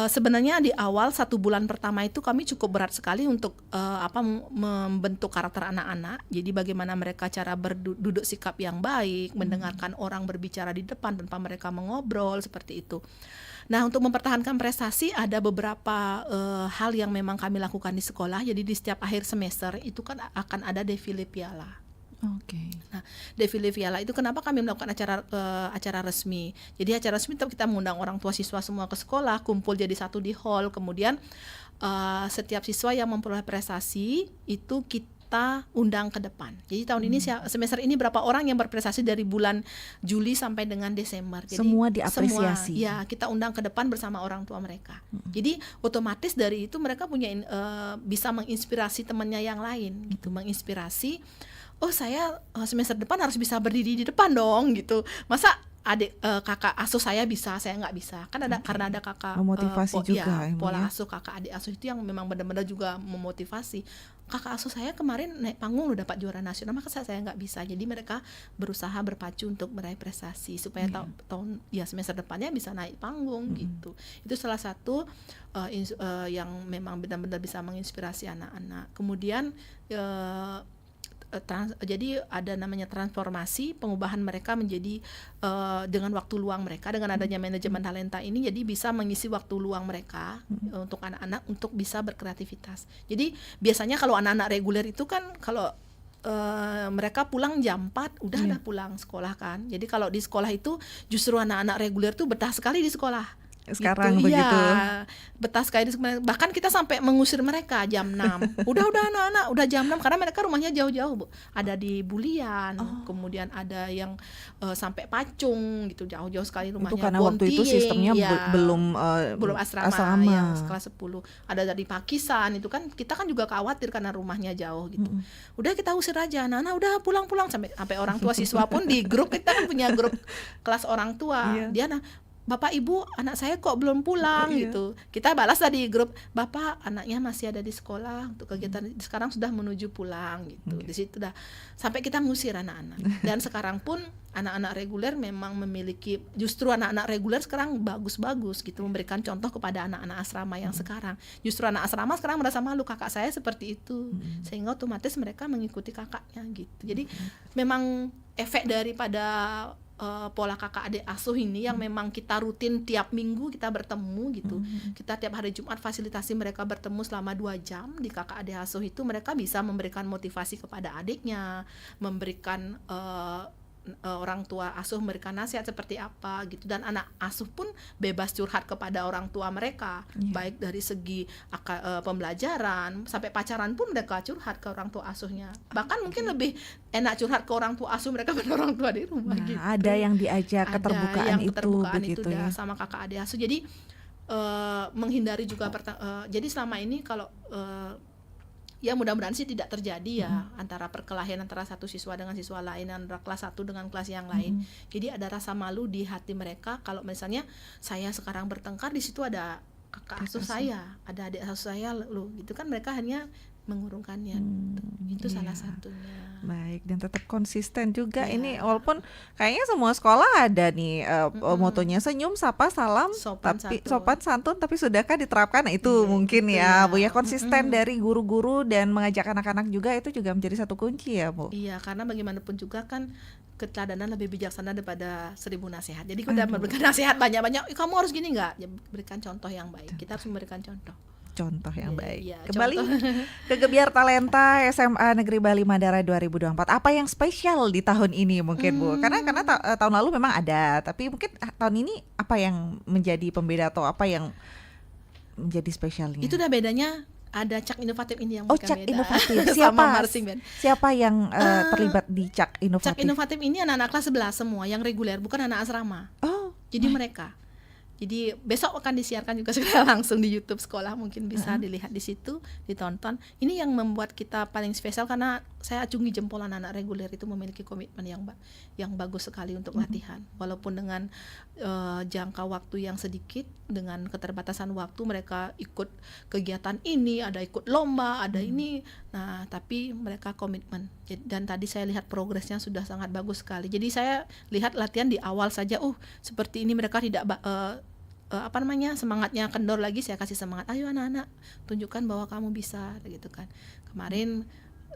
sebenarnya di awal 1 bulan pertama itu kami cukup berat sekali untuk membentuk karakter anak-anak. Jadi bagaimana mereka cara berduduk sikap yang baik, mendengarkan orang berbicara di depan tanpa mereka mengobrol, seperti itu. Nah, untuk mempertahankan prestasi ada beberapa hal yang memang kami lakukan di sekolah. Jadi di setiap akhir semester itu kan akan ada defile piala. Nah, defile piala itu kenapa kami melakukan acara resmi. Jadi acara resmi itu kita mengundang orang tua siswa semua ke sekolah, kumpul jadi satu di hall. Kemudian setiap siswa yang memperoleh prestasi itu kita undang ke depan. Jadi tahun ini semester ini berapa orang yang berprestasi dari bulan Juli sampai dengan Desember. Jadi semua diapresiasi. Semua, ya, kita undang ke depan bersama orang tua mereka. Jadi otomatis dari itu mereka punya bisa menginspirasi temannya yang lain, gitu, menginspirasi. Oh, saya semester depan harus bisa berdiri di depan dong, gitu. Masa adik kakak asuh saya bisa, saya nggak bisa, kan ada karena ada kakak memotivasi juga, pola asuh kakak adik asuh itu yang memang benar-benar juga memotivasi. Kakak asuh saya kemarin naik panggung udah dapat juara nasional, maka saya nggak bisa. Jadi mereka berusaha berpacu untuk meraih prestasi supaya tahun semester depannya bisa naik panggung, gitu. Itu salah satu yang memang benar-benar bisa menginspirasi anak-anak. Kemudian jadi ada namanya transformasi, pengubahan mereka menjadi dengan waktu luang mereka, dengan adanya manajemen talenta ini, jadi bisa mengisi waktu luang mereka untuk anak-anak untuk bisa berkreativitas. Jadi biasanya kalau anak-anak reguler itu kan kalau mereka pulang jam 4 udah pulang sekolah kan. Jadi kalau di sekolah itu justru anak-anak reguler tuh betah sekali di sekolah. sekarang gitu. begitu. Iya, betah sekali. Bahkan kita sampai mengusir mereka jam 6. Udah anak-anak, udah jam 6 karena mereka rumahnya jauh-jauh, Bu. Ada di Bulian, kemudian ada yang sampai Pacung gitu, jauh-jauh sekali rumahnya. Itu karena waktu itu Bontiye, sistemnya belum asrama yang kelas 10. Ada dari Pakisan itu kan, kita kan juga khawatir karena rumahnya jauh gitu. Udah kita usir aja, anak-anak udah pulang-pulang, sampai orang tua siswa pun di grup, kita kan punya grup kelas orang tua. Dia Bapak Ibu, anak saya kok belum pulang gitu. Kita balas tadi grup, Bapak anaknya masih ada di sekolah untuk kegiatan, sekarang sudah menuju pulang gitu. Di situ dah sampai kita ngusir anak-anak. Dan sekarang pun anak-anak reguler memang memiliki, justru anak-anak reguler sekarang bagus-bagus gitu, memberikan contoh kepada anak-anak asrama yang sekarang. Justru anak asrama sekarang merasa malu, kakak saya seperti itu, sehingga otomatis mereka mengikuti kakaknya gitu. Jadi memang efek daripada pola kakak adik asuh ini yang memang kita rutin tiap minggu kita bertemu gitu. Kita tiap hari Jumat fasilitasi mereka bertemu selama 2 jam di kakak adik asuh itu, mereka bisa memberikan motivasi kepada adiknya, memberikan orang tua asuh memberikan nasihat seperti apa gitu, dan anak asuh pun bebas curhat kepada orang tua mereka, baik dari segi pembelajaran sampai pacaran pun mereka curhat ke orang tua asuhnya. Bahkan mungkin lebih enak curhat ke orang tua asuh mereka pada orang tua di rumah gitu. Ada yang diajak keterbukaan itu ya. Sama kakak adik asuh. Jadi menghindari juga jadi selama ini kalau ya mudah-mudahan sih tidak terjadi ya antara perkelahian antara satu siswa dengan siswa lain, antara kelas 1 dengan kelas yang lain. Jadi ada rasa malu di hati mereka kalau misalnya saya sekarang bertengkar, di situ ada kakak asuh saya, ada adik asuh saya lu gitu kan, mereka hanya mengurungkannya. Itu salah satunya. Baik, dan tetap konsisten juga ini, walaupun kayaknya semua sekolah ada nih motonya senyum, sapa, salam, sopan santun, tapi sudahkah diterapkan? Nah, itu mungkin ya Bu ya, konsisten dari guru-guru dan mengajak anak-anak juga, itu juga menjadi satu kunci ya Bu. Iya, karena bagaimanapun juga kan keteladanan lebih bijaksana daripada 1000 nasihat. Jadi kita memberikan nasihat banyak-banyak, kamu harus gini enggak? Ya, berikan contoh yang baik. Kita harus memberikan contoh yang baik. Ya, Kembali ke Gebiar Talenta SMA Negeri Bali Mandara 2024. Apa yang spesial di tahun ini mungkin Bu? Karena tahun lalu memang ada, tapi mungkin tahun ini apa yang menjadi pembeda atau apa yang menjadi spesialnya? Itu udah bedanya, ada Cak Inovatif ini yang Cak beda. Inovatif. Siapa yang terlibat di Cak Inovatif? Cak Inovatif ini anak-anak kelas 11 semua yang reguler, bukan anak asrama. Jadi mereka. Jadi besok akan disiarkan juga secara langsung di YouTube sekolah, mungkin bisa dilihat di situ, ditonton. Ini yang membuat kita paling spesial karena saya acungi jempol anak-anak reguler itu memiliki komitmen yang bagus sekali untuk latihan. Walaupun dengan jangka waktu yang sedikit, dengan keterbatasan waktu, mereka ikut kegiatan ini, ada ikut lomba, ada ini. Nah, tapi mereka komitmen. Dan tadi saya lihat progresnya sudah sangat bagus sekali. Jadi saya lihat latihan di awal saja, seperti ini mereka tidak semangatnya kendor lagi, saya kasih semangat, ayo anak-anak tunjukkan bahwa kamu bisa gitu kan. Kemarin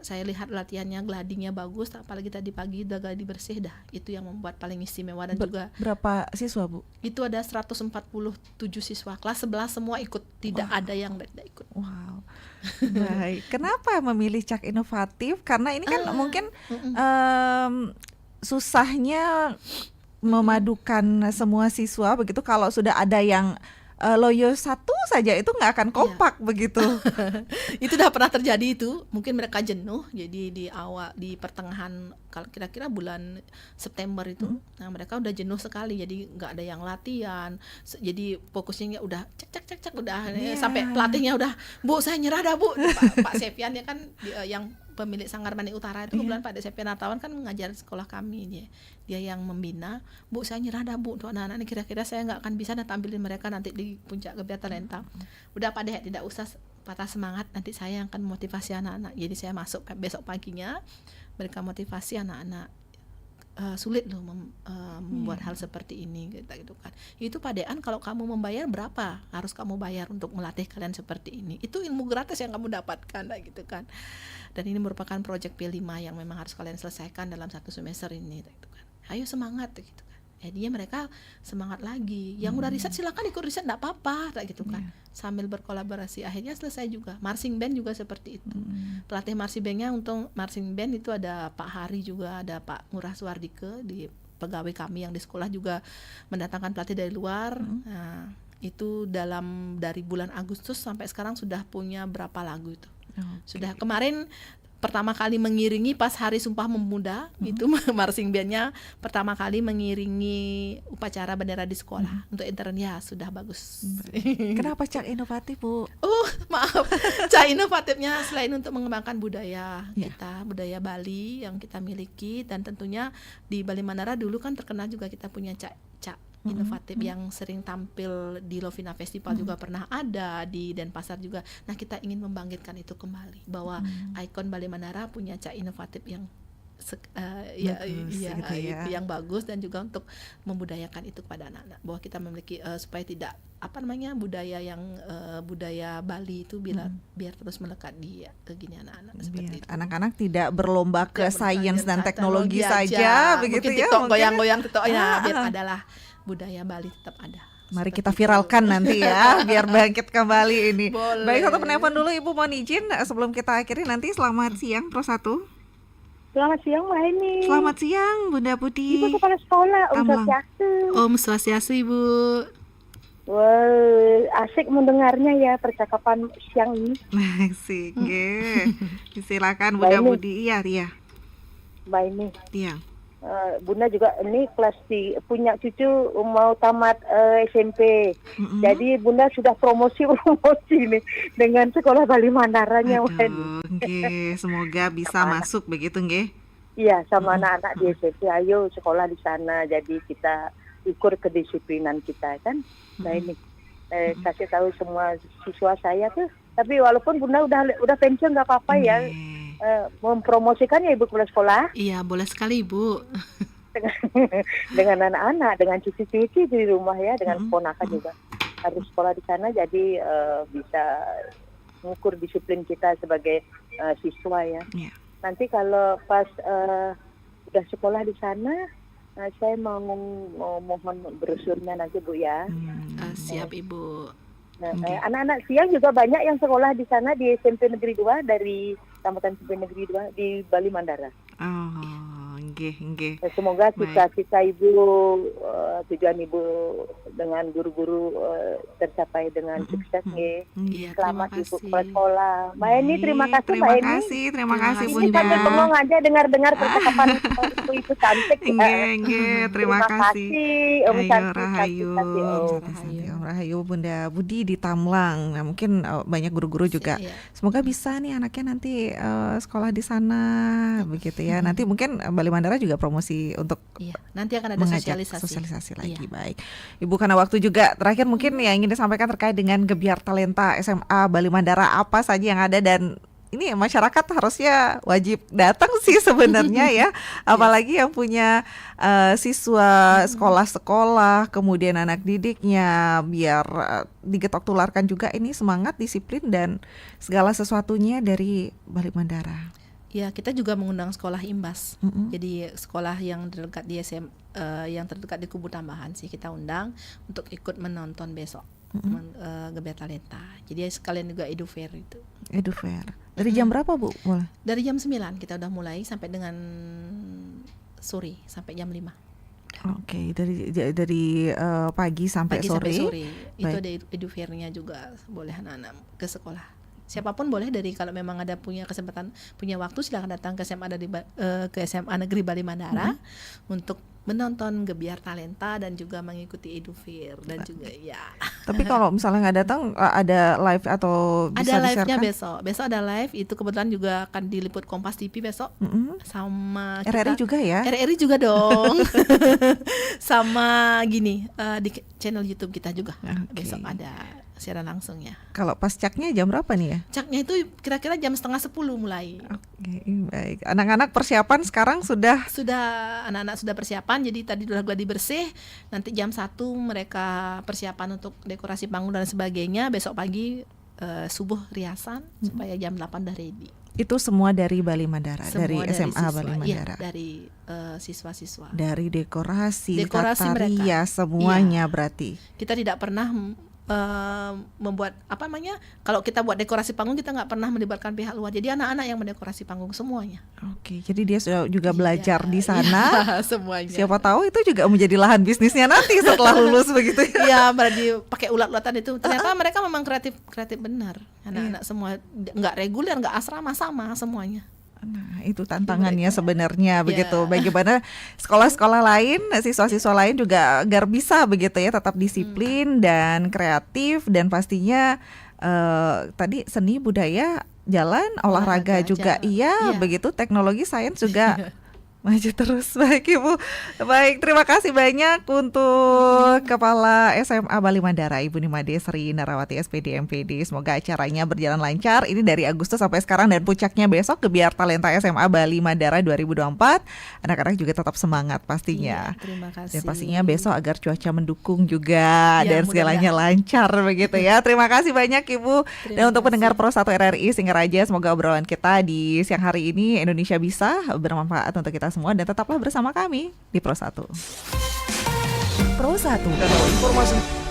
saya lihat latihannya, gladinya bagus, apalagi tadi pagi udah gladi bersih, itu yang membuat paling istimewa. Dan juga berapa siswa Bu? Itu ada 147 siswa, kelas 11 semua ikut, tidak ada yang tidak ikut. Wow. Baik. Kenapa memilih Cak Inovatif? Karena ini kan mungkin susahnya memadukan semua siswa begitu, kalau sudah ada yang loyo satu saja itu nggak akan kompak begitu. Itu udah pernah terjadi itu, mungkin mereka jenuh, jadi di pertengahan kalau kira-kira bulan September itu, nah mereka udah jenuh sekali, jadi nggak ada yang latihan, jadi fokusnya udah cek udah sampai pelatihnya udah, Bu saya nyerah dah Bu. Pak Sepian ya kan yang pemilik Sanggar Bani Utara itu kebetulan Pak Sepian Artawan kan mengajar sekolah kami, dia yang membina. Bu saya nyerah dah Bu, untuk anak-anak ini kira-kira saya nggak akan bisa tampilin mereka nanti di puncak Gebiar Talenta. Udah Pak Deh, tidak usah patah semangat, nanti saya yang akan motivasi anak-anak. Jadi saya masuk besok paginya, mereka motivasi anak-anak. Sulit loh membuat hal seperti ini gitu kan. Itu Pak Dean, kalau kamu membayar berapa harus kamu bayar untuk melatih kalian seperti ini, itu ilmu gratis yang kamu dapatkan gitu kan. Dan ini merupakan proyek P5 yang memang harus kalian selesaikan dalam 1 semester ini gitu kan. Ayo semangat gitu kan. Jadinya mereka semangat lagi. Yang udah riset silakan ikut riset, enggak apa-apa gitu kan. Sambil berkolaborasi akhirnya selesai juga. Marching band juga seperti itu. Pelatih marching bandnya, untuk marching band itu ada Pak Hari juga, ada Pak Ngurah Suwardike, di pegawai kami yang di sekolah juga mendatangkan pelatih dari luar. Nah, Itu dari bulan Agustus sampai sekarang sudah punya berapa lagu itu. Sudah kemarin pertama kali mengiringi pas Hari Sumpah Pemuda, itu marching bandnya pertama kali mengiringi upacara bendera di sekolah. Untuk intern ya sudah bagus. Kenapa Cak inovatif, Bu? Maaf, Cak inovatifnya selain untuk mengembangkan budaya kita, budaya Bali yang kita miliki, dan tentunya di Bali Mandara dulu kan terkenal juga kita punya Cak inovatif yang sering tampil di Lovina Festival juga pernah ada, di Denpasar juga. Nah, kita ingin membangkitkan itu kembali, bahwa ikon Bali Mandara punya Cak inovatif yang yang bagus, dan juga untuk membudayakan itu kepada anak-anak, bahwa kita memiliki supaya tidak budaya yang budaya Bali itu biar terus melekat di gini anak-anak seperti itu. Anak-anak tidak berlomba ke sains dan teknologi saja begitu mungkin ya. TikTok goyang-goyang TikTok biar adalah budaya Bali tetap ada. Mari kita viralkan nanti ya, biar bangkit kembali ini. Boleh. Baik, satu penelpon dulu Ibu, mohon izin sebelum kita akhiri nanti. Selamat siang Pro 1. Selamat siang Mbak Eni. Selamat siang Bunda Budi. Ibu kepala sekolah, Om Swastiastu. Om Swastiastu Ibu. Wah, asik mendengarnya ya percakapan siang ini. Asik, silakan Bunda Budi. Iya. Mbak Eni. Iya. Bunda juga ini punya cucu mau tamat SMP. Jadi Bunda sudah promosi nih dengan sekolah Bali Mandaranya. Semoga bisa masuk begitu nggih. Iya, sama anak-anak di SMP, ayo sekolah di sana. Jadi kita ukur kedisiplinan kita kan. Nah ini kasih tahu semua siswa saya tuh. Tapi walaupun Bunda udah pensiun nggak apa-apa ya. Mempromosikan ya Ibu kepala sekolah. Iya, boleh sekali Ibu. Dengan anak-anak, dengan cucu-cucu di rumah ya, dengan ponakan juga harus sekolah di sana, jadi bisa mengukur disiplin kita sebagai siswa ya. Nanti kalau pas udah sekolah di sana, saya mau mohon brosurnya nanti Bu ya. Siap Ibu. Anak-anak siang juga banyak yang sekolah di sana di SMP Negeri 2 dari Kecamatan SMP Negeri 2 di Bali Mandara. Semoga cita-cita Ibu, tujuan Ibu dengan guru-guru tercapai dengan sukses nggih. Selamat Ibu kepala sekolah. Mbak Eni, terima kasih Mbak Eni. Terima kasih Ini Bunda. sambil bengong aja dengar percakapan itu cantik. Terima kasih. Om Rahayu. Om Rahayu Bunda Budi di Tamlang. Nah, mungkin banyak guru-guru juga. Semoga bisa nih anaknya nanti sekolah di sana begitu ya. Nanti mungkin Bali Mandara juga promosi untuk nanti akan ada sosialisasi lagi. Baik Ibu, karena waktu juga terakhir mungkin yang ingin disampaikan terkait dengan Gebiar Talenta SMA Bali Mandara, apa saja yang ada, dan ini masyarakat harusnya wajib datang sih sebenarnya ya, apalagi yang punya siswa sekolah-sekolah, kemudian anak didiknya, biar digetok tularkan juga ini semangat, disiplin dan segala sesuatunya dari Bali Mandara. Ya, kita juga mengundang sekolah imbas. Jadi sekolah yang terdekat di yang terdekat di Kubu Tambahan sih kita undang untuk ikut menonton besok Gebiar Talenta. Jadi sekalian juga Edu Fair itu. Edu Fair. Dari jam berapa Bu? Mulai? Dari jam 9 kita udah mulai sampai dengan sore, sampai jam 5. Oke, dari pagi sampai sore. Itu ada Edu Fair-nya juga, boleh anak-anak ke sekolah. Siapapun boleh, dari kalau memang ada punya kesempatan, punya waktu, silakan datang ke SMA Negeri Bali Mandara untuk menonton Gebiar Talenta dan juga mengikuti Edu Fair dan juga ya. Tapi kalau misalnya nggak datang, ada live atau bisa ada live-nya disiarkan? besok ada live, itu kebetulan juga akan diliput Kompas TV besok sama RRI juga ya? RRI juga dong. Sama gini di channel YouTube kita juga besok ada siaran langsungnya. Kalau pas caknya jam berapa nih ya? Caknya itu kira-kira jam 9:30 mulai. Oke, baik. Anak-anak persiapan sekarang sudah anak-anak sudah persiapan. Jadi tadi udah gladi bersih. Nanti jam 1 mereka persiapan untuk dekorasi panggung dan sebagainya. Besok pagi subuh riasan supaya jam 8 udah ready. Itu semua dari Bali Mandara, dari SMA siswa, Bali Mandara. Iya, dari siswa-siswa. Dari dekorasi mereka, semuanya berarti. Kita tidak pernah membuat kalau kita buat dekorasi panggung kita nggak pernah melibatkan pihak luar, jadi anak-anak yang mendekorasi panggung semuanya. Oke, jadi dia sudah juga belajar di sana. Semuanya. Siapa tahu itu juga menjadi lahan bisnisnya nanti setelah lulus begitu ya. Iya, berarti pakai ulat-ulatan itu. Ternyata mereka memang kreatif benar. Anak-anak semua nggak reguler, nggak asrama, sama semuanya. Nah, itu tantangannya sebenarnya begitu. Bagaimana sekolah-sekolah lain, siswa-siswa lain juga agar bisa begitu ya, tetap disiplin dan kreatif, dan pastinya tadi seni budaya jalan, olahraga juga jalan. Iya, begitu, teknologi, sains juga maju terus. Baik Ibu, baik, terima kasih banyak untuk Kepala SMA Bali Mandara Ibu Nimade Sri Narawati SPD MPD. Semoga acaranya berjalan lancar. Ini dari Agustus sampai sekarang dan puncaknya besok Gebiar Talenta SMA Bali Mandara 2024. Anak-anak juga tetap semangat pastinya. Terima kasih. Dan pastinya besok agar cuaca mendukung juga dan segalanya lancar begitu ya. Terima kasih banyak Ibu. Dan untuk pendengar Pro 1 RRI Singaraja, semoga obrolan kita di siang hari ini Indonesia Bisa bermanfaat untuk kita semua, dan tetaplah bersama kami di Pro 1. Pro 1. Informasi.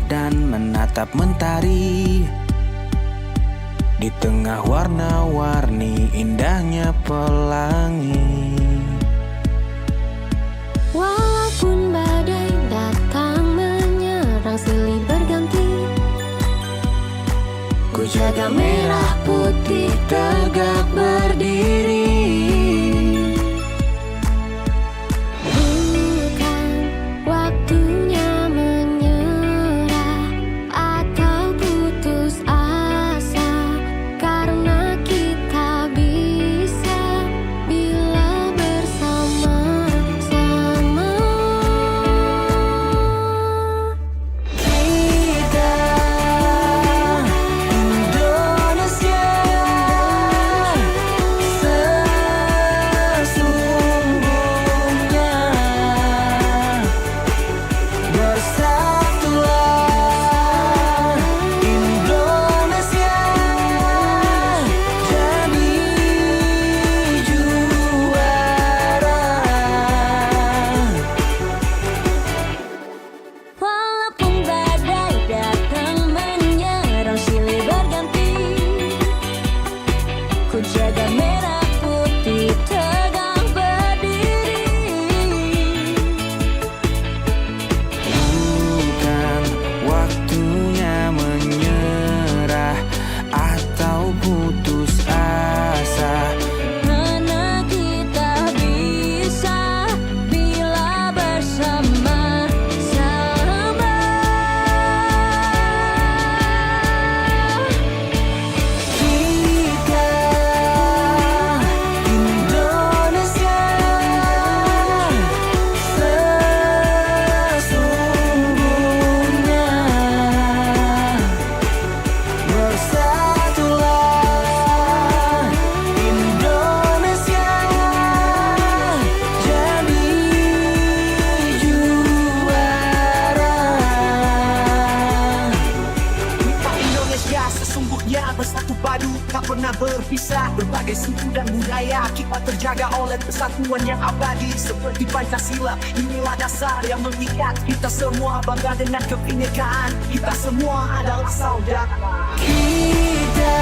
Dan menatap mentari di tengah warna-warni indahnya pelangi. Walaupun badai datang menyerang silih berganti, ku jaga merah putih tegak berdiri. Berpisah berbagai suku dan budaya, kita terjaga oleh persatuan yang abadi seperti Pancasila. Inilah dasar yang mengikat kita semua, bangga dengan kebinekaan. Kita semua adalah saudara. Kita